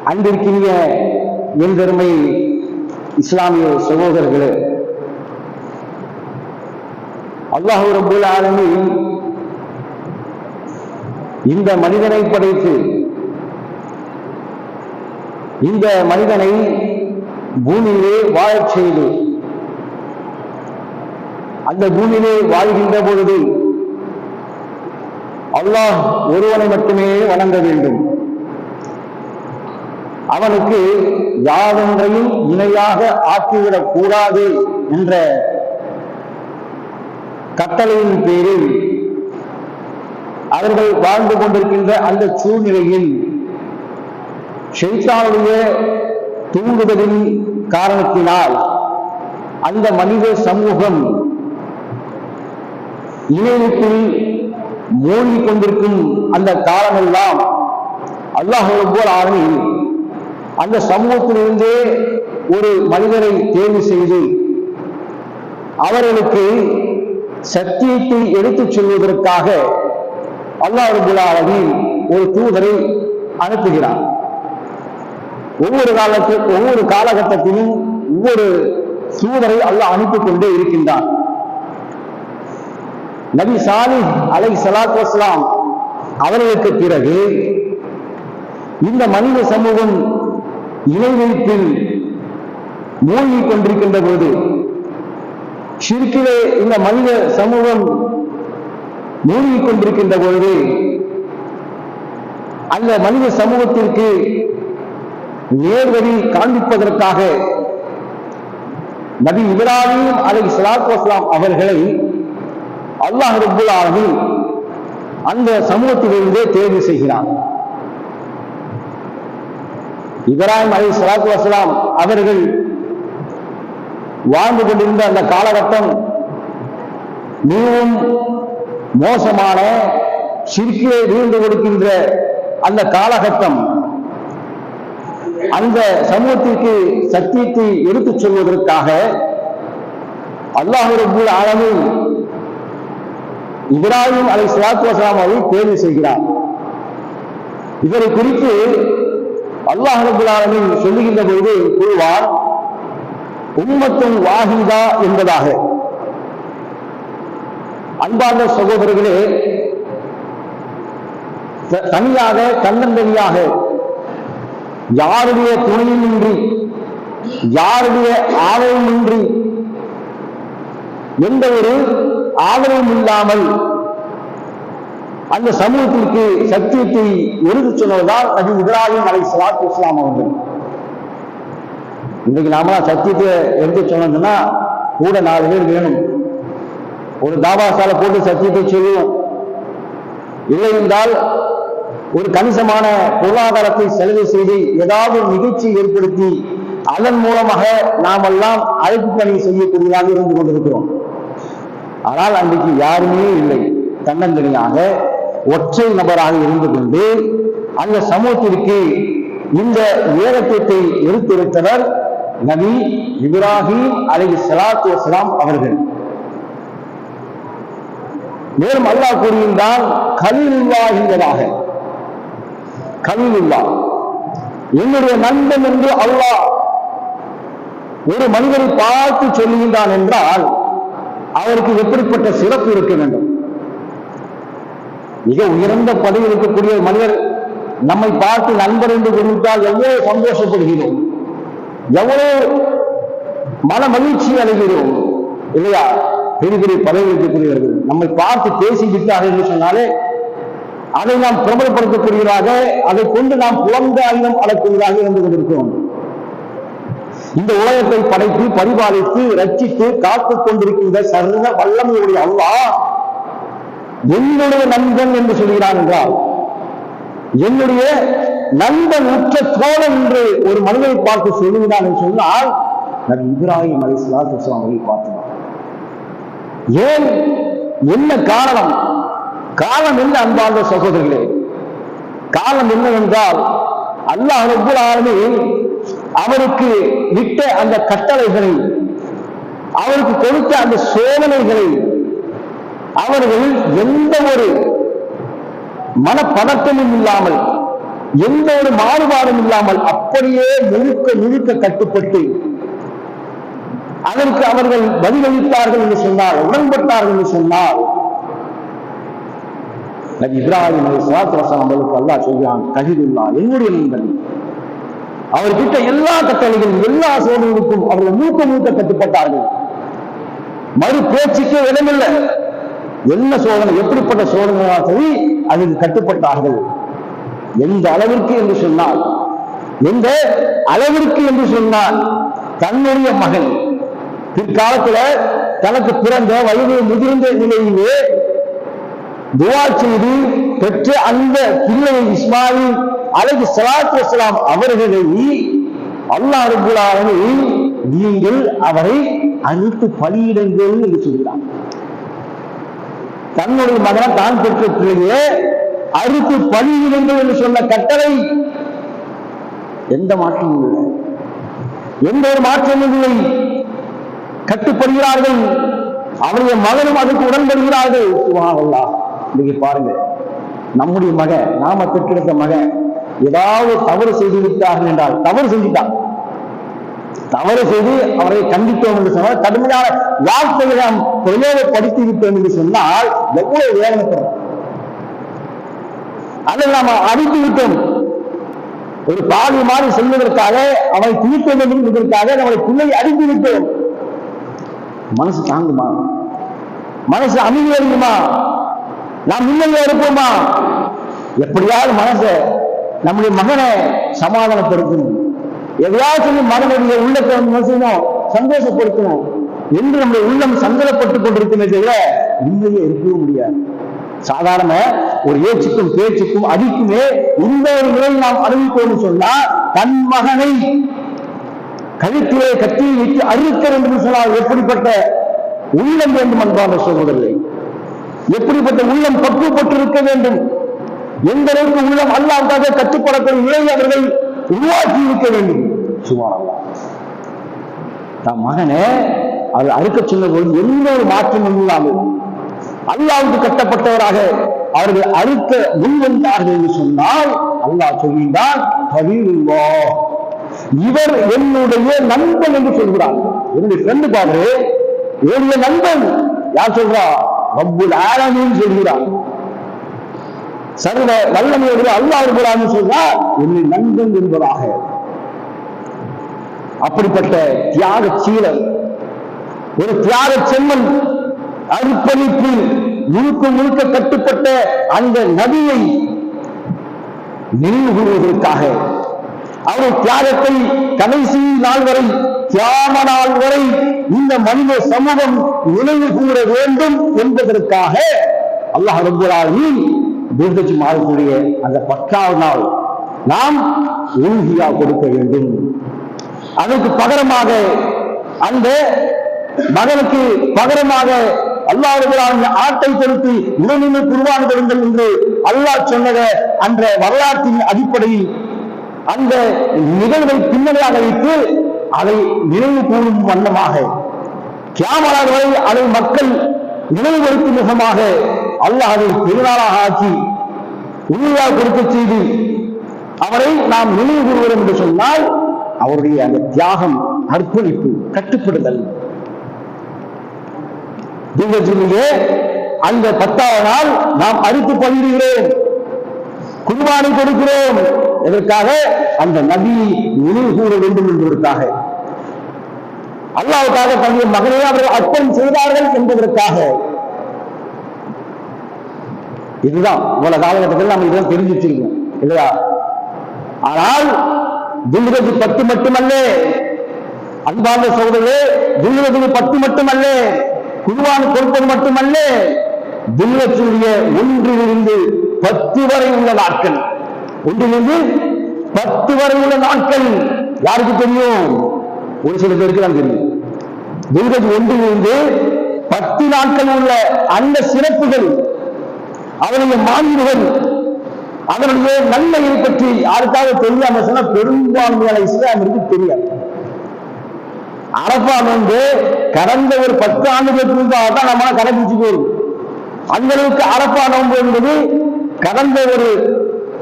அன்பிற்கினிய எந்தருமை இஸ்லாமிய சகோதரர்களே, அல்லாஹ் ரப்பல் ஆலமீன் இந்த மனிதனை படைத்து இந்த மனிதனை பூமியிலே வாழச் செய்து அந்த பூமியிலே வாழ்கின்ற பொழுது அல்லாஹ் ஒருவனை மட்டுமே வணங்க வேண்டும், அவனுக்கு யாதொன்றையும் இணையாக ஆக்கிவிடக் கூடாது என்ற கட்டளையின் பேரில் அவர்கள் வாழ்ந்து கொண்டிருக்கின்ற அந்த சூழ்நிலையில் ஷைத்தானுடைய தூண்டுதலின் காரணத்தினால் அந்த மனித சமூகம் இணையத்தில் மூழ்கிக் கொண்டிருக்கும் அந்த காலமெல்லாம் அல்லாஹ் ரப்பல் ஆலமீன் அந்த சமூகத்திலிருந்தே ஒரு மனிதரை தேர்வு செய்து அவர்களுக்கு சத்தியத்தை எடுத்துச் செல்வதற்காக அல்லாஹ் ரப்பல் ஆலமீன் ஒரு தூதரை அனுப்புகிறார். ஒவ்வொரு காலகட்டத்திலும் ஒவ்வொரு தூதரை அல்லாஹ் அனுப்பிக் கொண்டே இருக்கின்றான். நபி சாலிஹ் அலைஹிஸ்ஸலாத்து வஸ்ஸலாம் அவர்களுக்கு பிறகு இந்த மனித சமூகம் இணை வைப்பில் மூழ்கிக் கொண்டிருக்கின்ற போது, ஷிர்கிலே இந்த மனித சமூகம் மூழ்கிக் கொண்டிருக்கின்ற பொழுது அந்த மனித சமூகத்திற்கு நேர்வழி காண்பிப்பதற்காக நபி இப்ராஹீம் அலைஹிஸ்ஸலாத்து வஸ்ஸலாம் அவர்களை அல்லாஹ் ரப்பல் ஆலமீன் அந்த சமூகத்திலிருந்தே தேர்வு செய்கிறார். இப்ராஹிம் அலைஹிஸ்ஸலாத்து வஸ்ஸலாம் அவர்கள் வாழ்ந்து கொண்டிருந்த அந்த காலகட்டம் மிகவும் மோசமான ஷிர்கிலே வீழ்ந்து கொடுக்கின்ற அந்த காலகட்டம். அந்த சமூகத்திற்கு சத்தியத்தை எடுத்துச் சொல்வதற்காக அல்லாஹ் ரப்பல் ஆலமீன் இப்ராஹிம் அலைஹிஸ்ஸலாத்து வஸ்ஸலாம் அவரை தேர்வு செய்கிறார். இவரை குறித்து அல்லாஹ் ரப்பல் ஆலமீன் சொல்லுகின்ற பொழுது கூறுவார், உம்மத்துன் வாஹிதா என்பதாக. அன்பார்ந்த சகோதரர்களே, தனியாக தன்னந்தனியாக யாருடைய துணையுமின்றி யாருடைய ஆதரவுமின்றி எந்த ஒரு ஆதரவும் இல்லாமல் அந்த சமூகத்திற்கு சத்தியத்தை எடுத்துச் சொன்னதுதான் நபி இப்ராஹிம் அலைஹிஸ்ஸலாத்து வஸ்ஸலாம் அவர்கள். இன்றைக்கு நாம சத்தியத்தை எடுத்து சொன்னதுன்னா கூட 4 பேர் வேணும். ஒரு தாபாசாலை போட்டு சத்தியத்தை சொல்லுவோம். இல்லை என்றால் ஒரு கணிசமான பொருளாதாரத்தை செலவு செய்து ஏதாவது நிகழ்ச்சி ஏற்படுத்தி அதன் மூலமாக நாமெல்லாம் அழைப்பு பணி செய்யக்கூடியதாக இருந்து கொண்டிருக்கிறோம். ஆனால் அன்றைக்கு யாருமே இல்லை. தன்னந்தனியாக ஒற்றை நபராக இருந்து கொண்டு அந்த சமூகத்திற்கு இந்த வேதத்தை எடுத்துரைத்தவர் நபி இப்ராஹீம் அலைஹிஸ்ஸலாத்து வஸ்ஸலாம் அவர்கள். மேலும் அல்லாஹ் கூறுகின்றான், கலீலுல்லாஹ் என்பதாக. கலீலுல்லாஹ் என்னுடைய நண்பன் என்று அல்லாஹ் ஒரு மனிதரை பார்த்து சொல்லுகின்றான் என்றால் அவருக்கு எப்படிப்பட்ட சிறப்பு இருக்க வேண்டும்? மிக உயர்ந்த பதவியில் இருக்கக்கூடிய மனிதர் நம்மை பார்த்து நண்பர் என்று கூறிவிட்டால் எவ்வளவு சந்தோஷப்படுகிறோம், எவ்வளவு மன மகிழ்ச்சி அடைகிறோம் இல்லையா? பெரிய பெரிய பதவியில் இருக்கக்கூடியவர்கள் நம்மை பார்த்து பேசிவிட்டார்கள் என்று சொன்னாலே அதை நாம் பிரபலப்படுத்தக்கூடியதாக, அதை கொண்டு நாம் புலங்காயுதம் அளக்கூடியதாக இருந்து கொண்டிருக்கிறோம். இந்த உலகத்தை படைத்து பரிபாலித்து ரட்சித்து காத்துக் கொண்டிருக்கின்ற சர்வ வல்லமையுடைய அல்லாஹ் என்னுடைய நண்பன் என்று சொல்கிறான் என்றால், என்னுடைய நண்பன் உற்ற தோழன் என்று ஒரு மனிதனை பார்த்து சொல்லுகிறான் என்று சொன்னால் நபி இப்ராஹிம் அலைஹிஸ்ஸலாத்து வஸ்ஸலாம் அவர்களை பார்த்தார். ஏன்? என்ன காரணம்? காரணம் என்ன அன்பார்ந்த சகோதரர்களே? காரணம் என்னவென்றால் அல்லாஹ் ரப்பல் ஆலமீன் அவருக்கு விட்ட அந்த கட்டளைகளை, அவருக்கு கொடுத்த அந்த சோதனைகளை அவர்கள் எந்த ஒரு மனப்பதட்டமும் இல்லாமல் எந்த ஒரு மாறுபாடும் இல்லாமல் அப்படியே முழுக்க கட்டுப்பட்டு அதற்கு அவர்கள் பதிலளித்தார்கள் என்று சொன்னார், உடன்பட்டார்கள் என்று சொன்னார். நபி இப்ராஹிம் அலைஹிஸ்ஸலாத்து வஸலாம் அவர்களுக்கு அல்லாஹ் சொல்கிறான், கஹிதுல்லா, என்னுடைய நண்பன். அவர்கிட்ட எல்லா கட்டளைகளும் எல்லா சோதனைகளுக்கும் அவர்கள் மூக்க கட்டுப்பட்டார்கள். மறு பேச்சுக்கே இடமில்லை. என்ன சோதனை, எப்படிப்பட்ட சோதனையாக சரி அதுக்கு கட்டுப்பட்டார்கள். எந்த அளவிற்கு என்று சொன்னால் தன்னுடைய மகன் பிற்காலத்துல தனக்கு பிறந்த வயது முதிர்ந்த நிலையிலே துஆ செய்து பெற்ற அந்த பிள்ளை இஸ்மாயில் அலைஹிஸ்ஸலாத்து வஸலாம் அவர்களை அல்லாஹ் ரப்பல் ஆலமீன் நீங்கள் அவரை அறுத்து பலியிடுங்கள் என்று சொல்கிறார். தன்னுடைய மகனை தான் பெற்ற பிள்ளையே அறுத்து பலியிடுங்கள் என்று சொன்ன கட்டளை எந்த மாற்றமும் இல்லை, எந்த ஒரு மாற்றமும் இல்லை. கட்டுப்படுகிறார்கள். அவருடைய மகனும் அதுக்கு உடன்படுகிறார்கள். சுப்ஹானல்லாஹ். இன்னைக்கு பாருங்க, நம்முடைய மகன், நாம பெற்றெடுத்த மகன் ஏதாவது தவறு செய்து விட்டார்கள் என்றால், தவறு செய்து அவரை கண்டித்தோம் என்று சொன்னால், கடுமையான வார்த்தைகளை நாம் பிரயோகப்படுத்தி விட்டோம் என்று சொன்னால் எவ்வளவு வேதனைப்படும். அதை நாம் அடித்து விட்டோம். ஒரு பாவி மாறி செல்வதற்காக அவனை தீர்க்க வேண்டும் என்பதற்காக நம்மளை பிள்ளை அடித்து விட்டோம். மனசு தாங்குமா? மனசு அமைதியா இருக்குமா? நாம் நிம்மதியா இருப்போமா? எப்படியாவது மனசை, நம்முடைய மகனை சமாதானப்படுத்தணும், எதையாவது சொல்லி மகனுடைய உள்ளத்தை மனசையும் சந்தோஷப்படுத்தணும் என்று நம்முடைய உள்ளம் சங்கடப்பட்டுக் கொண்டிருக்குமே தவிர நிம்மதியா இருக்கவும் முடியாது. சாதாரண ஒரு ஏச்சுக்கும் பேச்சுக்கும் அடிக்குமே இந்த ஒரு நிலையை நாம் அறிவிப்போம் சொன்னா, தன் மகனை கழுத்திலே கத்தியை வைத்து அறுக்க வேண்டும் என்று சொன்னால் எப்படிப்பட்ட உள்ளம் வேண்டும் அன்பான சகோதரர்களே, எப்படிப்பட்ட உள்ளம் பக்குவப்பட்டிருக்க வேண்டும், எந்த அளவுக்கு உள்ளம் அல்லாஹ்வுக்காக கட்டுப்படக்கூடிய நிலையை அவர்கள் உருவாக்கி இருக்க வேண்டும். சுப்ஹானல்லாஹ். தன் மகனை அவர் அறுக்க சொன்ன போது எந்த ஒரு மாற்றமும் இல்லாமல் அல்லாஹ்வுக்கு கட்டப்பட்டவராக அவர்கள் அறுக்க முன்வந்தார்கள் என்று சொன்னால் அல்லாஹ் சொல்கின்றான், ஹபீபுல்லாஹ், இவர் என்னுடைய நண்பன் என்று சொல்கிறார். என்னுடைய ஃப்ரெண்டு பாரு, என்னுடைய நண்பன். யார் சொல்றா? ரப்புல் ஆலமீன் சொல்கிறார். சர்வ வல்லமையுடைய அல்லாஹ் ரப்புல் ஆலமீன் சொல்றார், என்னுடைய நண்பன் என்பதாக. அப்படிப்பட்ட தியாக சீலன், ஒரு தியாக செம்மன், அர்ப்பணிப்பு முழுக்க கட்டுப்பட்ட அந்த நபியை நினைவு கூறுவதற்காக, அவருடைய தியாகத்தை கடைசி நாள் வரை, தியாக நாள் வரை இந்த மனித சமூகம் நினைவு கூற வேண்டும் என்பதற்காக அல்லாஹ் ரப்பல் ஆலமீன் துல்ஹஜ் மாதத்துடைய அந்த 10வது நாள் நாம் உல்ஹியா கொடுக்க வேண்டும். அதற்கு பகரமாக, அந்த மகனுக்கு பகரமாக அல்லாஹ் ரப்பல் ஆலமீன் ஆட்டை கொடுத்து உடனே குர்பான் கொடுங்கள் என்று அல்லாஹ் சொன்னத அந்த வரலாற்றின் அடிப்படையில் அந்த நிகழ்வை பின்னணியாக வைத்து அதை நினைவு கூறும் வண்ணமாக, கியாமத் வரை அதை மக்கள் நினைவுபடுத்தும் முகமாக அல்லாஹ் அதை பெருநாளாக ஆக்கி உறுதியாக கொடுக்க செய்து அவரை நாம் நினைவு கூறுவோம் என்று சொன்னால் அவருடைய அந்த தியாகம், அர்ப்பணிப்பு, கட்டுப்படுதல். அந்த 10வது நாள் நாம் அறுத்து பகிர்கிறோம், குர்பானை கொடுக்கிறோம். எதற்காக? அந்த நபியை நினைவு கூற வேண்டும் என்பதற்காக, அல்லாஹ்வுக்காக தன்னுடைய மகனை அவர்கள் அர்ப்பணம் செய்தார்கள் என்பதற்காக. இதுதான் இவ்வளவு காலகட்டத்தில் நாம் இதெல்லாம் தெரிஞ்சு வச்சிருக்கோம் இல்லையா? ஆனால் துல்ஹஜ் 10 மட்டுமல்ல அன்பார்ந்த சகோதரர்களே, துல்ஹஜ் 10 மட்டுமல்ல, குர்பான் கொடுப்பது மட்டுமல்ல, துல்ஹஜ்ஜுடைய 1 to 10 வரை உள்ள நாட்கள், 1 to 10 வரை உள்ள நாட்கள் யாருக்கு தெரியும்? ஒரு சில பேருக்கு தான் தெரியும். துல்ஹஜ் 1 to 10 நாட்கள் உள்ள அந்த சிறப்புகள், அவருடைய மாண்புகள், அதனுடைய நன்மையை பற்றி யாருக்காக தெரியாம சொன்னா பெரும்பான்மையான இஸ்லாமிற்கு தெரியாது. அரபா வந்து கடந்த ஒரு 10 ஆண்டுகளுக்கு முன்பாக தான் நம்ம கடைபிடிச்சு போறோம். அந்த அளவுக்கு அரபா நோன்பு என்பது கடந்த ஒரு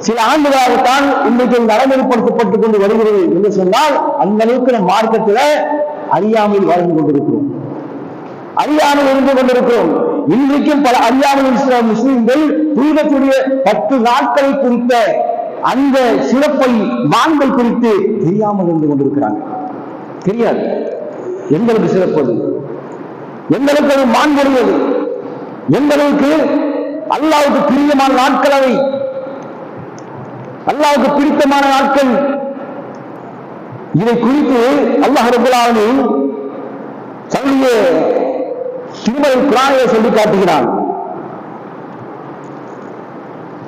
சில ஆண்டுகளாகத்தான் இன்றைக்கு நடைமுறைப்படுத்தப்பட்டுக் கொண்டு வருகிறது என்று சொன்னால் அந்த அளவுக்கு நம் மார்க்கத்தில் அறியாமல் வாழ்ந்து கொண்டிருக்கிறோம், அறியாமல் இருந்து கொண்டிருக்கிறோம். இன்றைக்கும் பல அறியாமல் முஸ்லிம்கள் தூதக்கூடிய 10 நாட்களை குறித்த அந்த சிறப்பை மாண்பை குறித்து தெரியாமல் இருந்து கொண்டிருக்கிறாங்க. தெரியாது எங்களுக்கு சிறப்பது, எங்களுக்கு அது மாண்புடையது, எங்களுக்கு அல்லாஹ்வுக்கு பிரியமான நாட்கள், அவை அல்லாஹ்வுக்கு பிடித்தமான நாட்கள். இதை குறித்து அல்லாஹ் ரப்பல் ஆலமீன் தன்னுடைய திருமறை குர்ஆனிலே சொல்லி காட்டுகிறான்.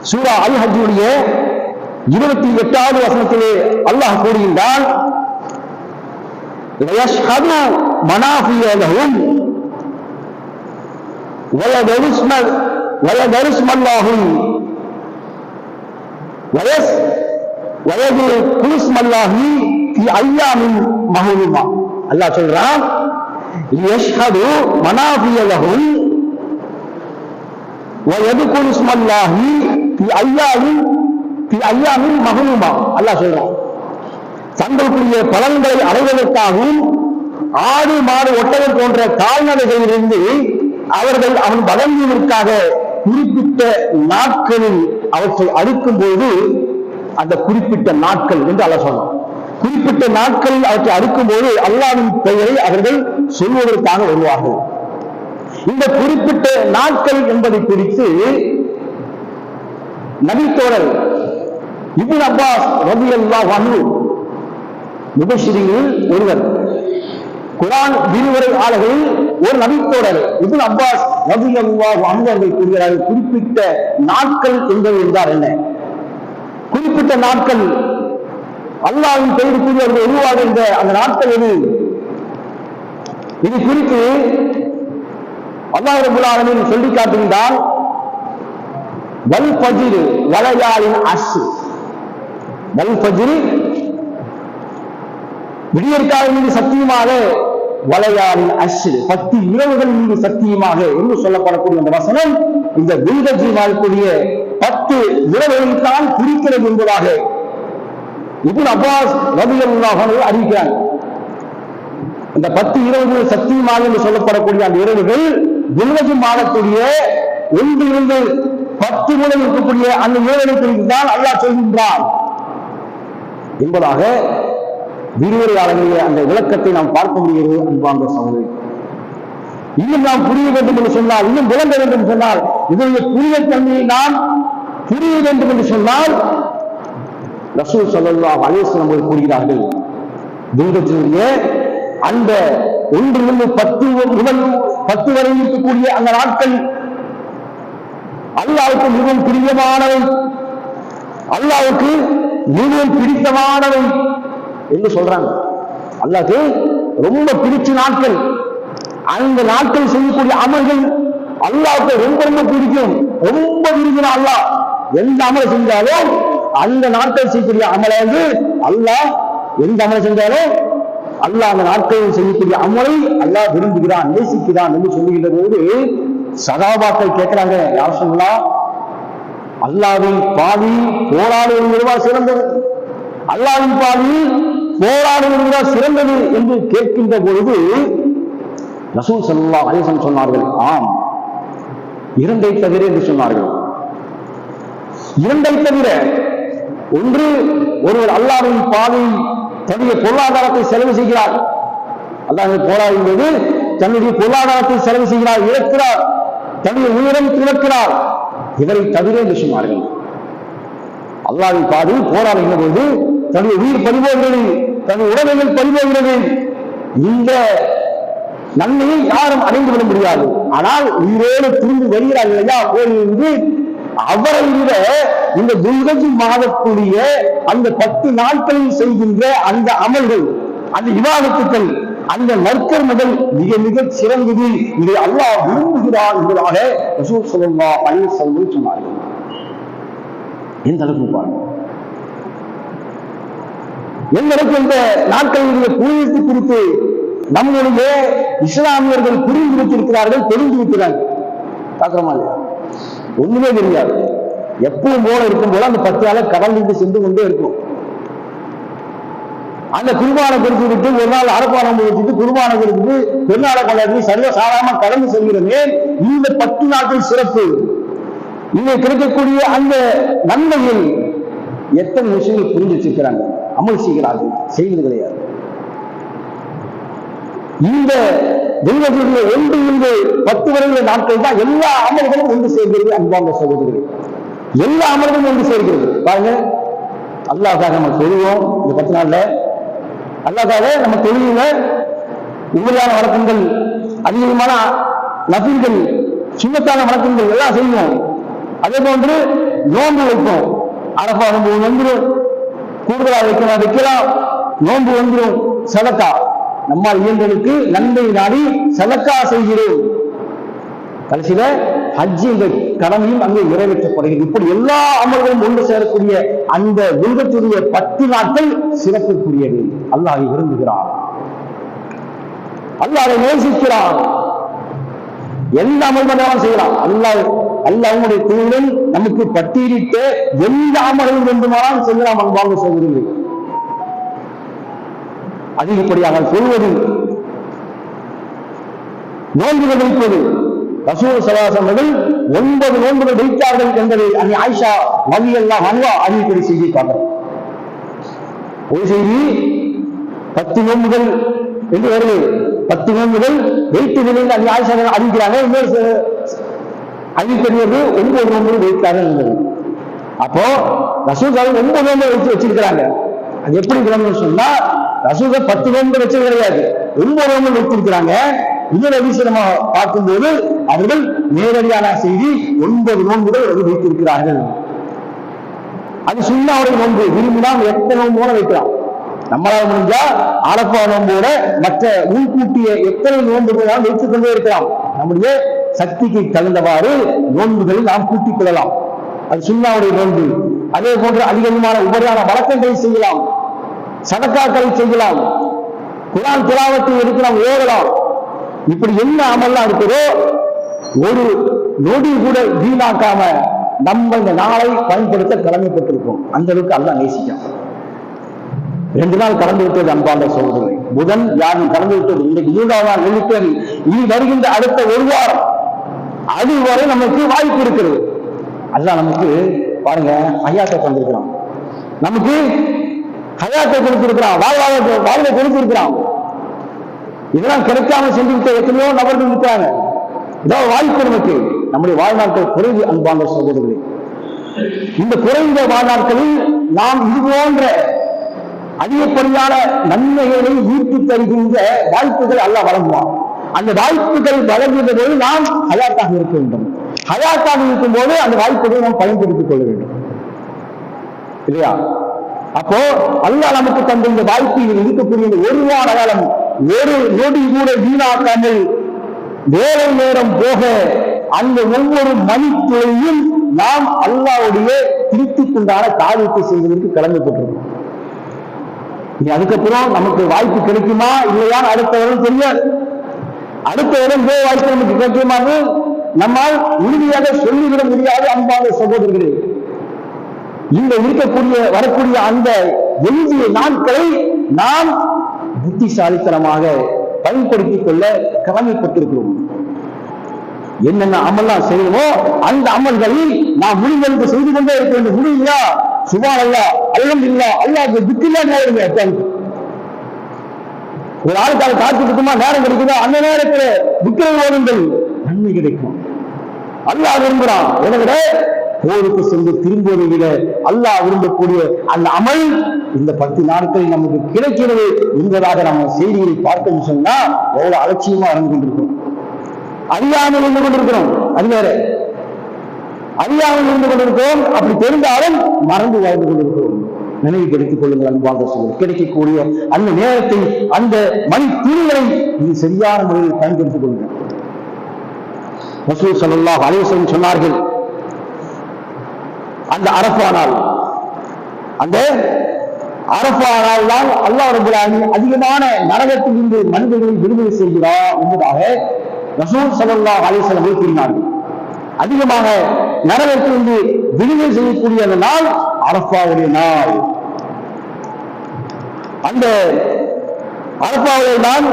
சூரா அல் ஹஜ்ஜுடைய 28வது வசனத்திலே அல்லாஹ் கூறுகின்றான், வயஷ்ஹது மனாஃபிய லஹும் வயதருஸ்மல்லாஹு வயதுகுஸ்மல்லாஹி ஃபி அய்யாமின் மஹ்லூமா. அல்லாஹ் சொல்றான், யஷ்ஹது மனாஃபிய லஹும் வயதுகுஸ்மல்லாஹி ஃபி அய்யாமின் மஹ்லூமா. அல்லாஹ் சொல்றான், தங்களுக்குரிய பலன்களை அடைவதற்காகவும் ஆடு மாடு ஒட்டகம் போன்ற கால்நடைகளிலிருந்து அவர்கள் அவன் வழங்குவதற்காக குறிப்பிட்ட நாட்களில் அவற்றை அறுக்கும் போது, அந்த குறிப்பிட்ட நாட்கள் என்று அல்லாஹ் சொல்றான், குறிப்பிட்ட நாட்களில் அவற்றை அறுக்கும் போது அல்லாஹ்வின் பெயரை அவர்கள் சொல்வதற்காக வருவார்கள். இந்த குறிப்பிட்ட நாட்கள் என்பதை குறித்து நபித்தோழர் இப்னு அப்பாஸ் ரலியல்லாஹு அன்ஹு முபஷ்ஷிரீன்களில் ஒருவர், குர்ஆன் விரிவுரையாளர்களில் ஒரு நபித்தோழர் இப்னு அப்பாஸ் ரலியல்லாஹு அன்ஹு அவர்கள் கூறுகிறார்கள், குறிப்பிட்ட நாட்கள் என்பது என்றால் என்ன? குறிப்பிட்ட நாட்கள் அல்லாஹ்வின் பெயருக்குரிய உருவாகின்ற அந்த நாட்கள் எது? இது குறித்து அல்லாஹ் ரப்பல் ஆலமீன் சொல்லி காட்டுகின்றான், வல் ஃபஜ்ர் வலயாலின் அஷ்ர். வல் ஃபஜ்ர் விடியற்கால மீது சத்தியமாக, வலயாலின் அஷ்ர் 10 இரவுகள் மீது சத்தியமாக என்று சொல்லப்படக்கூடிய அந்த வசனம் இந்த துல்ஹஜ் மாதத்துடைய 10 இரவுகளை தான் குறிக்கிறது என்பதாக இப்னு அப்பாஸ் ரலியல்லாஹு அன்ஹு அறிவிக்கிறாங்க. இந்த 10 இரவுகள் சத்தியமாக என்று சொல்லப்படக்கூடிய அந்த இரவுகள் துல்ஹஜ் மாதத்துடைய 1 இருந்து 10 முதல் இருக்கக்கூடிய அந்த இரவுகளை குறித்து தான் அல்லாஹ் சொல்கின்றான் என்பதாக விரிவுரையாளர்களுடைய அந்த விளக்கத்தை நாம் பார்க்க முடிகிறது. அன்பார்ந்த சகோதரி, இன்னும் நாம் புரிய வேண்டும் என்று சொன்னால், இன்னும் விளங்க வேண்டும் என்று சொன்னால், இதனுடைய புரிய தன்மையை நாம் புரிய வேண்டும் என்று சொன்னால் ரசூல் ஸல்லல்லாஹு அலைஹி வஸல்லம் அவர்கள் கூறுகிறார்கள், துல்ஹஜ்ஜுடைய அந்த 1 முதல் 10 வரை இருக்கக்கூடிய அந்த நாட்கள் அல்லாஹ்வுக்கு மிகவும் பிரியமானவை, அல்லாஹ்வுக்கு மிகவும் பிடித்தமானவை என்று சொல்றாங்க. அல்லாஹ்வுக்கு ரொம்ப பிடிச்ச நாட்கள், அந்த நாட்கள் செய்யக்கூடிய அமல்கள் அல்லாஹ்வுக்கு ரொம்ப ரொம்ப பிடிக்கும், ரொம்ப விரும்பின அல்லாஹ் எந்த அமலை செஞ்சாலும் அந்த நாட்கள் செய்யக்கூடிய அமலை வந்து அல்லாஹ் எந்த அமலை செஞ்சாலும் அல்லாஹ் அந்த நாட்களில் செய்யக்கூடிய அமலை அல்லாஹ் விரும்புகிறான், நேசிக்கிறான் என்று சொல்லுகின்ற போது சகாபாக்கள் கேட்கிறாங்க, யார் சொல்லலாம், அல்லாஹ்வின் பாதி போராடுவதா சிறந்தது, அல்லாஹ்வின் பாதி போராடுவதா சிறந்தது என்று கேட்கின்ற பொழுது ரசூல் ஸல்லல்லாஹு அலைஹி வஸல்லம் சொன்னார்கள், ஆம், 2ஐ தவிர என்று சொன்னார்கள். 2ஐ தவிர, ஒன்று, ஒருவர் அல்லாஹ்வின் பாதை தன்னுடைய பொருளாதாரத்தை செலவு செய்கிறார், அல்லாஹ்வின் போராடும் போது தன்னுடைய பொருளாதாரத்தை செலவு செய்கிறார், இழக்கிறார், தன்னுடைய உயிரை துறக்கிறார், இவரை தவிர என்று சொன்னார்கள். அல்லாஹ்வின் பாதையில் போராடுகின்ற போது தன்னுடைய உயிர் பறிபோகிறது, தன்னுடைய உடமைகள் பறிபோகிறது, இந்த நன்மையை யாரும் அடைந்து விட முடியாது. ஆனால் உயிரோடு திரும்பி வருகிறார் இல்லையா கோயிலிருந்து, அவரை விட இந்த துல்ஹஜ் மாதத்துடைய அந்த 10 நாட்களில் செய்கின்ற அந்த அமல்கள், அந்த இபாதத்துக்கள், அந்த நற்கர்மங்கள் மிக மிக சிறந்தது, இதை அல்லாஹ் விரும்புகிறார் என்பதாக ரசூல் ஸல்லல்லாஹு அலைஹி வஸல்லம் சொன்னார்கள். எந்த அளவுக்கு பாருங்க, எங்களுக்கு இந்த நாட்களுடைய புனிதத்தை குறித்து நம்முடைய இஸ்லாமியர்கள் புரிந்து வைத்திருக்கிறார்கள், தெரிந்து வைக்கிறார்கள். பார்க்கிறோமா இல்லையா? ஒண்ணுமே தெரியாது. எப்பவும் போல இருக்கும் போல அந்த 10 நாளை கடந்து சென்று கொண்டே இருக்கும். அந்த குர்பானை கொடுத்து விட்டு ஒரு நாள் அரபானை வச்சுட்டு குர்பானை கொடுத்து பெருநாளை கொண்டாடி சர்வசாதாரணமா கடந்து செல்கிறமே. இந்த 10 நாட்கள் சிறப்பு, இங்க கிடைக்கக்கூடிய அந்த நன்மையில் எத்தனை விஷயங்கள் புரிஞ்சு வச்சிருக்கிறாங்க, அமல் செய்கிறார்கள், செய்வது கிடையாது. இந்த தெய்வத்தினுடைய 1 முதல் 10 வரையில நாட்கள் தான் எல்லா அமல்களும் ஒன்று சேர்கிறது. அன்பார்ந்த சகோதரர்களே, எல்லா அமல்களும் ஒன்று சேர்கிறது. பாருங்க, அல்லாஹ்க்காக நம்ம தொழுவோம். இந்த 10 நாள்ல அல்லாஹ்க்காக நம்ம தொழுவுல உண்மையான வழக்கங்கள், அதிகமான நபில்கள், சுண்ணத்தான வழக்கங்கள் எல்லாம் செய்வோம். அதே போன்று நோன்பு வைப்போம். அரபா நோன்பு வந்துடும், கூடுதலாக வைக்கலாம். நோன்பு வந்துடும். சதக்கா, நம்மால் இயன்றதுக்கு நன்மை நாடி சதக்கா செய்கிறோம். கடைசியில ஹஜ் என்ற கடமையும் அங்கே நிறைவேற்றப்படுகிறது. இப்படி எல்லா அமல்களும் ஒன்று சேரக்கூடிய அந்த துல்கத்துடைய 10 நாட்கள் சிறப்புக்குரியது. அல்லாஹ் விரும்புகிறான், அல்லாஹ் நேசிக்கிறான். எந்த அமல் பண்ணாலும் செய்யலாம். அல்லாஹ் அவங்களுடைய குழுவுடன் நமக்கு பட்டியலிட்ட எந்த அமலும் வேண்டுமானாலும் செய்யலாம். அன்பாக சொல்கிறீர்கள், அதிகப்படியாக சொல்வது நோன்புகள் வைப்பது. ரசூல் ஸல்லல்லாஹு அலைஹி வஸல்லம் 9 நோன்புகள் வைத்தார்கள் என்பதை அன்னை ஆயிஷா ரலியல்லாஹு அன்ஹா அறிவிப்பதை செய்தி பார்க்கிறோம். ஒரு செய்தி 10 நோன்புகள் என்று வருது. 10 நோன்புகள் வைத்து நிலையில் அன்னை ஆயிஷா அறிவிக்கிறாங்க. இன்னொரு அறிவிக்கிறது 9 நோன்புகள் வைத்தார்கள் என்பது. அப்போ ரசூல் ஸல்லல்லாஹு அலைஹி வஸல்லம் 9 நோன்பு வச்சிருக்கிறாங்க. அது எப்படி கிளம்புன்னு சொன்னா, ரசூல் 10 நோன்பு வச்சது கிடையாது, 9 நோன்பு வைத்திருக்கிறாங்க. இன்னொரு விஷயமா பார்க்கும்போது அவர்கள் நேரடியான செய்தி 9 நோன்புகள் வைத்திருக்கிறார்கள். அது சுன்னாவுடைய நோன்பு. விரும்பினால் எத்தனை நோன்பு வைக்கலாம். நம்மளால முடிஞ்சா அரபா நோன்போட மற்ற முன்கூட்டிய எத்தனை நோன்புகள் வைத்துக் கொண்டே இருக்கலாம். நம்முடைய சக்திக்கு தகுந்தவாறு நோன்புகளை நாம் கூட்டிக் கொள்ளலாம். அது சுன்னாவுடைய நோன்பு. அதே போன்று அதிகமான உபரியான வழக்கங்களை செய்யலாம், சதக்காக்களை செய்யலாம், குர்ஆன் திலாவத்தை எடுக்கலாம், ஓதலாம். இப்படி என்ன அமல்லாம் இருக்கிறோ ஒரு நொடி கூட வீணாக்காம நம்ம இந்த நாளை பயன்படுத்த கடமைப்பட்டிருக்கோம். அந்த அளவுக்கு அல்லாஹ் நேசிக்கும். 2 நாள் கடந்து விட்டது அன்பார்ந்த சகோதரர்களே. புதன், வியாழன் கடந்து விட்டது. இன்றைக்கு 3ஆம் நாள் வெள்ளிக்கிழமை. இனி வருகின்ற அடுத்த 1 வாரம் அதுவரை நமக்கு வாய்ப்பு இருக்கிறது. அல்லாஹ் நமக்கு பாருங்க ஹயாத்தை தந்திருக்கிறான், நமக்கு ஹயாத்தை கொடுத்திருக்கிறான், வாழ்வை கொடுத்திருக்கிறான். இதெல்லாம் கிடைக்காம சென்று விட்ட எத்தனையோ நபர்கள் இருக்கிறாங்க. இதாவது வாய்ப்பு நமக்கு. நம்முடைய வாழ்நாட்கள் குறைவு அன்பான சகோதரர்களே. இந்த குறைந்த வாழ்நாட்களில் நாம் இது போன்ற அதிகப்படியான நன்மைகளை ஈர்த்து தருகின்ற வாய்ப்புகள் அல்லாஹ் வழங்குவான். அந்த வாய்ப்புகள் வழங்குகின்ற போது நாம் ஹயாத்தாக இருக்க வேண்டும். ஹயாத்தாக இருக்கும் போது அந்த வாய்ப்புகளை நாம் பயன்படுத்திக் கொள்ள வேண்டும், இல்லையா? அப்போ அல்லாஹ் நமக்கு தந்த இந்த வாய்ப்பில் இருக்கக்கூடிய 1 வார காலம் ஒரு நொடி கூட வீணாக்காமல் வேலை நேரம் போக அந்த ஒவ்வொரு மணித்துறையும் நாம் அல்லாஹ்வுடைய திருப்திக்குண்டான காரியத்தை செய்வதற்கு கடமைப்பட்டிருக்கோம். அதுக்கப்புறம் நமக்கு வாய்ப்பு கிடைக்குமா இல்லையான்னு அடுத்த வருடம் தெரியாது. அடுத்த வருடம் வாய்ப்பு நமக்கு கிடைக்குமான்னு நம்மால் உறுதியாக சொல்லிவிட முடியாது அன்பான சகோதரர்களே. இந்த வரக்கூடிய அந்த எஞ்சிய நாட்களை நாம் புத்திசாலித்தனமாக பயன்படுத்திக் கொள்ள கடமைப்பட்டிருக்கிறோம். என்னென்ன அமல்லாம் செய்யணுமோ அந்த அமல்களில் நாம் முடிவெடுத்து செய்து கொண்டே இருக்க வேண்டும். முடியலையா, சுப்ஹானல்லாஹ், அல்ஹம்துலில்லாஹ், அல்லாஹ்வுக்கு திக்ருல்லா நேரம். ஒரு ஆளுக்காக காத்துக்கிட்டுமா நேரம் கிடைக்குதோ அந்த நேரத்தில் திக்ரை ஓதுங்கள், நன்மை கிடைக்கும். அல்லாஹ் விரும்புகிறான். எனவே போருக்கு சென்று திரும்புவதை விட அல்லாஹ் விரும்பக்கூடிய அந்த அமல் இந்த 10 நாட்களில் நமக்கு கிடைக்கிறது என்பதாக நம்ம செய்தியை பார்க்கணும் சொன்னா எவ்வளவு அலட்சியமா இருந்து கொண்டிருக்கிறோம், அறியாமல் இருந்து கொண்டிருக்கிறோம். அது வேற, அறியாமல் இருந்து கொண்டிருக்கிறோம். அப்படி தெரிந்தாலும் மறந்து வாழ்ந்து கொண்டிருக்கிறோம். நினைவு கிடைத்துக் கொள்ளுங்கள் அன்பாக சொல்லுங்கள். கிடைக்கக்கூடிய அந்த நேரத்தை, அந்த மணி துணிகளை இது சரியான முறையில் பயன்படுத்திக் கொள்ளுங்கள். ரசூல் ஸல்லல்லாஹு அலைஹி வஸல்லம் சொன்னார்கள், அந்த அரஃபா நாள், அந்த அரஃபா நாள் தான் அல்லாஹ் ரப்பல் ஆலமீன் அதிகமான நரகத்தில் இருந்து மனிதர்களை விடுதலை செய்கிறார் என்பதாக ரசூல் ஸல்லல்லாஹு அலைஹி வஸல்லம் கூறினார்கள். அதிகமாக நரகத்திலிருந்து விடுதலை செய்யக்கூடிய அந்த நாள் அரஃபாவுடைய நாள். அந்த அரஃபாவுடைய நாள்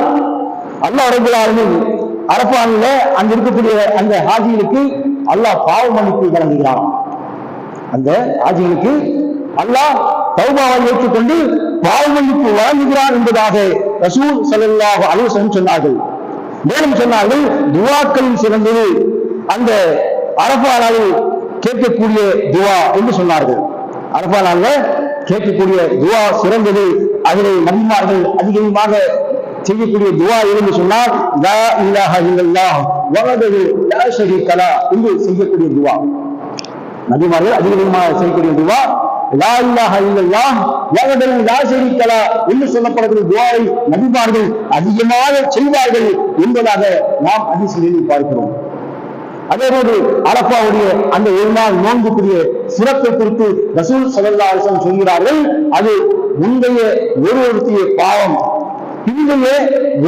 அல்லாஹ் ரப்பல் ஆலமீன் அரஃபாவில அங்க இருக்கக்கூடிய அந்த ஹாஜிகளுக்கு அல்லாஹ் பாவ மன்னிப்பு வழங்குகிறான். அந்த ஹாஜிகளுக்கு அல்லாஹ் தௌபாவை ஏற்றுக்கொண்டு பாவ மன்னிப்பு வழங்குகிறான் என்பதாக ரசூல் ஸல்லல்லாஹு அலைஹி வஸல்லம் சொன்னார்கள். மேலும் சொன்னார்கள், துஆக்களில் சிறந்தது அந்த அரஃபா நாளில் கேட்கக்கூடிய துஆ என்று சொன்னார்கள். அரஃபா நாளில் கேட்கக்கூடிய துஆ சிறந்தது. அதிலே நபிமார்கள் அதிகமாக செய்யக்கூடிய துஆ என்று சொன்னால் லா இலாஹ இல்லல்லாஹ் வஹ்தஹு லா ஷரீக லஹ் என்று செய்யக்கூடிய துஆ. நபிமார்கள் அதிகமாக செய்யக்கூடிய துஆ லா இலாஹ இல்லல்லாஹ் வஹ்தஹு லா ஷரீக லஹ் என்று சொல்லப்படக்கூடிய துஆவை நபிமார்கள் அதிகமாக செய்வார்கள் என்பதாக நாம் ஹதீஸில் பார்க்கிறோம். அதேபோது அரஃபாவுடைய அந்த ஒரு நாள் நோன்புக்குரிய சிறப்பை குறித்து ரசூல் ஸல்லல்லாஹு அலைஹி வஸல்லம் சொல்கிறார்கள், அது முந்தைய ஒருவருடைய பாவம் பிந்தைய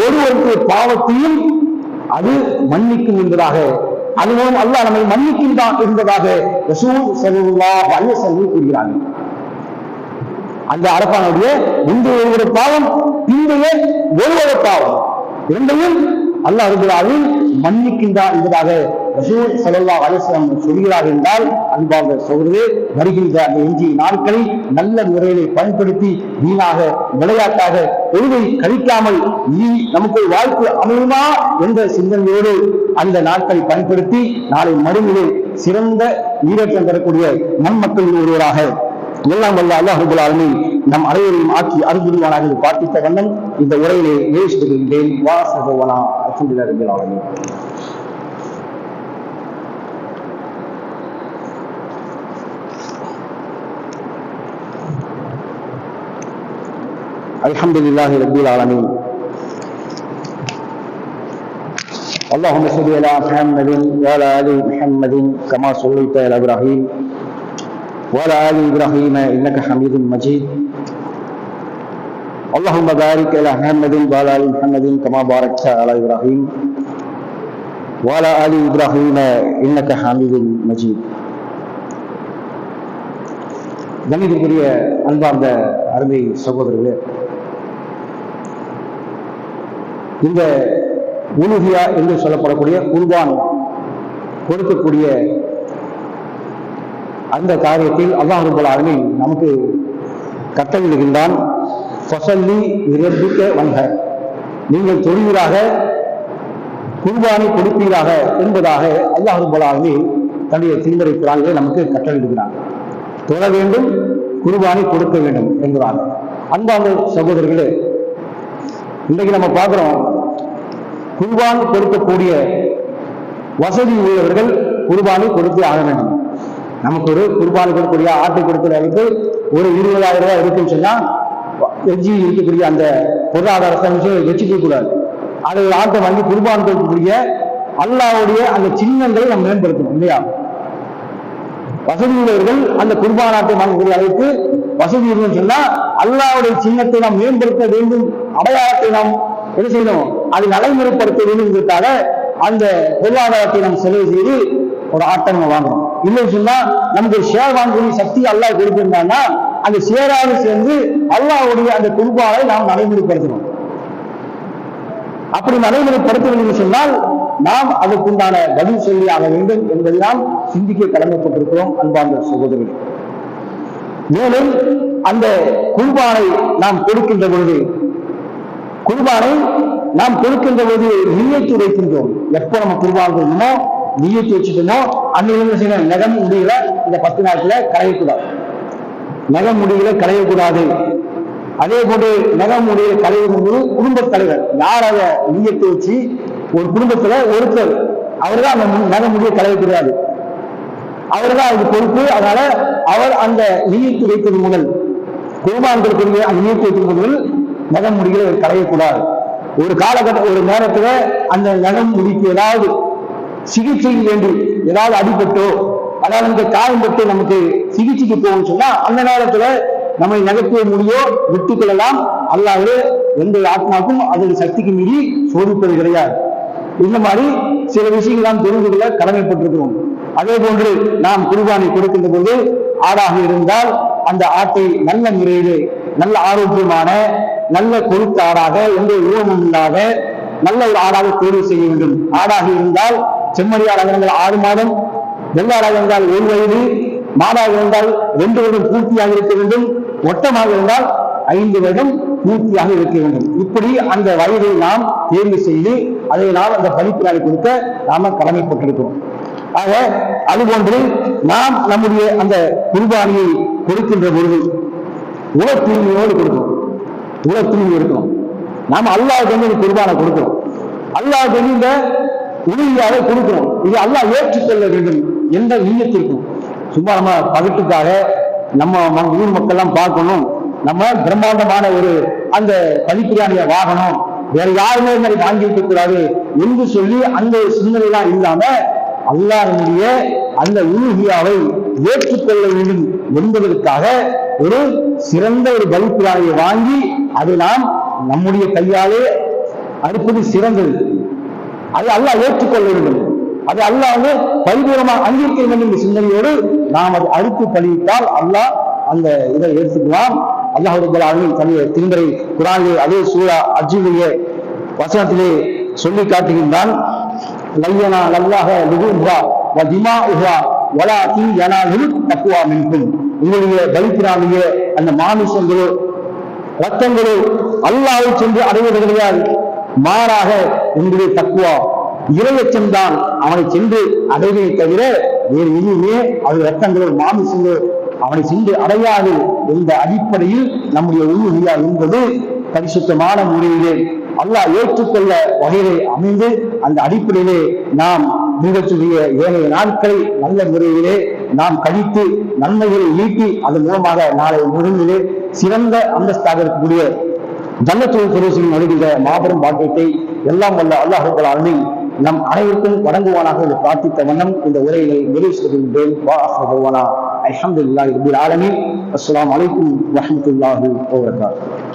ஒருவருடைய பாவத்தையும் அது மன்னிக்கும் என்பதாக, அது மூலம் அல்லாஹ் நம்மை மன்னிக்கின்றான் என்பதாக ரசூல் ஸல்லல்லாஹு அலைஹி வஸல்லம் கூறுகிறார்கள். அந்த அரஃபாவுடைய முந்தைய ஒருவருடைய பாவம் பிந்தைய ஒருவருடைய பாவம் இரண்டையும் அல்லாஹ் ரப்பல் ஆலமீன் மன்னிக்கின்றான் என்பதாக ரசூல் ஸல்லல்லாஹு அலைஹி வஸல்லம் சொல்கிறார்கள் என்றால், அன்பார்ந்த சகோதரரே, வருகின்ற அந்த எஞ்சிய நாட்களை நல்ல முறையிலே பயன்படுத்தி வீணாக விளையாட்டாக பொழுதை கழிக்காமல் நமக்கு வாய்ப்பு அமையுமா என்ற சிந்தனையோடு அந்த நாட்களை பயன்படுத்தி நாளை மறுமையிலே சிறந்த ஈரேற்றம் பெறக்கூடிய நன்மக்களில் ஒருவராக எல்லாம் வல்ல அல்லாஹ் ரப்பல் ஆலமீன் நம் அனைவரையும் ஆக்கி அருள்புரிவானாக பார்த்தித்த வண்ணம் இந்த உரையிலே நிறைவேற்றுகின்றேன். வாசகவனா அல்ஹம்துலில்லாஹி ரப்பில் ஆலமீன். அல்ஹம்துலில்லாஹி ரப்பில் ஆலமீன். اللهم صل على محمد وعلى ال محمد كما صليت على ابراهيم وعلى ال ابراهيم انك حميد مجيد. اللهم بارك على محمد وعلى ال محمد كما باركت على ابراهيم وعلى ال ابراهيم انك حميد مجيد. கண்ணியத்திற்குரிய அன்பார்ந்த அருமை சகோதரர்களே, இந்த உலுஹியா என்று சொல்லப்படக்கூடிய குர்பான் கொடுக்கக்கூடிய அந்த காரியத்தில் அல்லாஹ் ரப்பல் ஆலமீன் நமக்கு கட்டளையிடுகின்றான். ஃபஸல்லி லிரப்பிக வன்ஹர், நீங்கள் தொழுவீராக குர்பானை கொடுப்பீராக என்பதாக அல்லாஹ் ரப்பல் ஆலமீன் தன்னுடைய திருமறை குர்ஆனிலே நமக்கு கட்டளையிடுகிறான். தொழ வேண்டும், குர்பானை கொடுக்க வேண்டும் என்பதாக. அன்பார்ந்த சகோதரர்களே, இன்றைக்கு நம்ம பார்க்கிறோம், குர்பான் கொடுக்கக்கூடிய வசதி உள்ளவர்கள் குர்பானை கொடுத்து ஆக வேண்டும். நமக்கு ஒரு குர்பானை கொடுக்கக்கூடிய ஆட்டை கொடுக்கிற அளவுக்கு ஒரு 20,000 ரூபாய் இருக்குன்னு சொன்னா எஜ்ஜி இருக்கக்கூடிய அந்த பொருளாதாரத்தை வச்சுக்க கூடாது. அதை ஆட்டை வாங்கி குர்பான் கொடுக்கக்கூடிய அல்லாஹ்வுடைய அந்த சின்னங்களை நம்ம மேம்படுத்தணும் இல்லையா? வசதி உள்ளவர்கள் அந்த குர்பான் ஆட்டை வாங்கக்கூடிய அளவுக்கு வசதி இருக்குன்னு சொன்னா அல்லாஹ்வுடைய சின்னத்தை நாம் மேம்படுத்த வேண்டும், அடையாளத்தை நாம் என்ன செய்யணும், அதை நடைமுறைப்படுத்த வேண்டும் என்பதற்காக அந்த பொருளாதாரத்தை நாம் செலவு செய்து ஒரு ஆட்டை நம்ம வாங்கணும். இல்லைன்னு சொன்னா நமக்கு ஷேர் வாங்கக்கூடிய சக்தி அல்லாஹ் கொடுத்திருந்தான்னா அந்த ஷேராக சேர்ந்து அல்லாஹ்வுடைய அந்த குர்பானை நாம் நடைமுறைப்படுத்தணும். அப்படி நடைமுறைப்படுத்த வேண்டும் சொன்னால் நாம் அதற்குண்டான பதில் சொல்லி ஆக வேண்டும் என்பதை நாம் சிந்திக்க கடமைப்பட்டிருக்கிறோம். அன்பார்ந்த சகோதரர்கள், மேலும் அந்த குர்பானை நாம் கொடுக்கின்ற பொழுது நியத்து வைக்கின்றோம். எப்ப நம்ம குர்பான் கொடுக்கணுமோ நியத்து வச்சுட்டோமோ அன்னைக்கு நகம் முடியல இந்த 10 நாட்கள களையக்கூடாது, நகம் முடியல களையக்கூடாது. அதே போன்று நகம் முடியல களையும் போது குடும்பத் தலைவர் யார் அதை நியத்து வச்சு, ஒரு குடும்பத்துல ஒருத்தர் அவர் தான் அந்த நகம் முடிய களையக்கூடாது, அவர் தான் அதுக்கு பொறுப்பு. அதனால அவர் அந்த நியத்து வைத்தது முதல் குர்பான் கொடுக்கக்கூடிய அந்த நியத்து வைத்தது முதல் நகம் முடிகளை களையக்கூடாது. ஒரு காலகட்டம் ஒரு நேரத்துல அந்த நகம் முடிக்கு ஏதாவது சிகிச்சை வேண்டி ஏதாவது அடிபட்டோ அதாவது இந்த காயம் பட்டு நமக்கு சிகிச்சைக்கு போகும் சொன்னா அந்த நேரத்துல நம்மை நகர்த்த முடியோ விட்டுக்கொள்ளலாம். அல்லாஹ்வே எந்த ஆத்மாக்கும் அதன் சக்திக்கு மீறி சோதிப்பது கிடையாது. இந்த மாதிரி சில விஷயங்கள் நாம் தெரிந்து கொள்ள கடமைப்பட்டிருக்கிறோம். அதே போன்று நாம் குர்பானை கொடுக்கின்ற போது ஆடாக இருந்தால் அந்த ஆட்டை நல்ல முறையிலே நல்ல ஆரோக்கியமான நல்ல கொழுத்த ஆடாக எந்த உருவமும் இல்லாத நல்ல ஒரு ஆடாக தேர்வு செய்ய வேண்டும். ஆடாக இருந்தால் செம்மறியாடாக இருந்தால் 6 மாதம், வெள்ளாடாக இருந்தால் 1 வயது, மாடாக இருந்தால் 2 வருடம் பூர்த்தியாக இருக்க வேண்டும், ஒட்டமாக இருந்தால் 5 வருடம் பூர்த்தியாக இருக்க வேண்டும். இப்படி அந்த வயதை நாம் தேர்வு செய்து அதை நாம் அந்த பலிப்பிராணி கொடுக்க நாம கடமைப்பட்டிருக்கிறோம். ஆக அதுபோன்று நாம் நம்முடைய அந்த குர்பானியை கொடுக்கின்ற பொழுது உல தூய்மையோடு கொடுக்கிறோம். உல தூய்மை இருக்கணும். நாம அல்லாஹ்வுக்கு வந்து குர்பானை கொடுக்கிறோம், அல்லாஹ்வுக்கு வந்து இந்த உறுதியாக கொடுக்கிறோம். இது அல்லாஹ் ஏற்றுக்கொள்ள வேண்டும் என்ற நீயத்திற்கும். சும்மா நம்ம பகட்டுக்காக நம்ம ஊர் மக்கள் எல்லாம் பார்க்கணும், நம்ம பிரம்மாண்டமான ஒரு அந்த பலிப்பிராணியை வாங்கணும், வேற யாருமே வாங்கி வைக்க கூடாது என்று சொல்லி அந்த சிந்தனை எல்லாம் இல்லாம அல்லாஹ்வுடைய அந்த உலூஹியாவை ஏற்றுக்கொள்ள வேண்டும் என்பதற்காக ஒரு சிறந்த ஒரு பலிப்பிராணியை வாங்கி அதை நாம் நம்முடைய கையாலே அறுப்பது சிறந்தது. அதை அல்லாஹ் ஏற்றுக்கொள்ள வேண்டும், அது அல்லாஹ் வந்து பரிபூர்ணமாக அங்கீகரிக்க வேண்டும் என்ற சிந்தனையோடு நாம் அதை அறுத்து பலியிட்டால் அல்லாஹ் அந்த இதை ஏற்றுக்கலாம். அல்லாஹ் ரப்பல் ஆலமீன் தன்னுடைய திருமறை குர்ஆனிலே அதே சூரா ஹஜ்ஜிலே வசனத்திலே சொல்லி காட்டுகின்றான், லய்யனா லல்லாஹ லுஹூஹா வ திமாஉஹா வலாகின் யனாலுல் தக்வா மின்கும். உங்களுடைய பலிப்பிராணிய அந்த மாமிசங்களோ ரத்தங்களோ அல்லாஹ்வை சென்று அடைவது கிடையாது, மாறாக உங்களுடைய தக்வா இறையச்சம் தான் அவனை சென்று அடைவதை தவிர வேறு எதுவுமே அது ரத்தங்களோ மாமிசங்களோ அவனை சென்று அடையாது என்ற அடிப்படையில் நம்முடைய உலூஹியா என்பது பரிசுத்தமான முறையிலே அல்லாஹ் ஏற்றுக்கொள்ள வகையிலே அமைந்து அந்த அடிப்படையிலே நாம் மிகச்சிறிய ஏனைய நாட்களை நல்ல முறையிலே நாம் கழித்து நன்மைகளை ஈட்டி அதன் மூலமாக நாளை முழுமையிலே சிறந்த அந்தஸ்தாக இருக்கக்கூடிய ஜன்னத்துல் ஃபிர்தௌஸின் வருகின்ற மாபெரும் பாக்கியத்தை எல்லாம் வல்ல அல்லாஹ் ரப்பல் ஆலமீன் நம் அனைவருக்கும் வழங்குவானாக என்று பிரார்த்தித்த வண்ணம் இந்த உரையினை நிறைவு செய்கின்றேன். அல்ஹம்துலில்லாஹி ரப்பில் ஆலமீன். அஸ்ஸலாமு அலைக்கும் வரஹ்மத்துல்லாஹி வபரகாத்துஹு.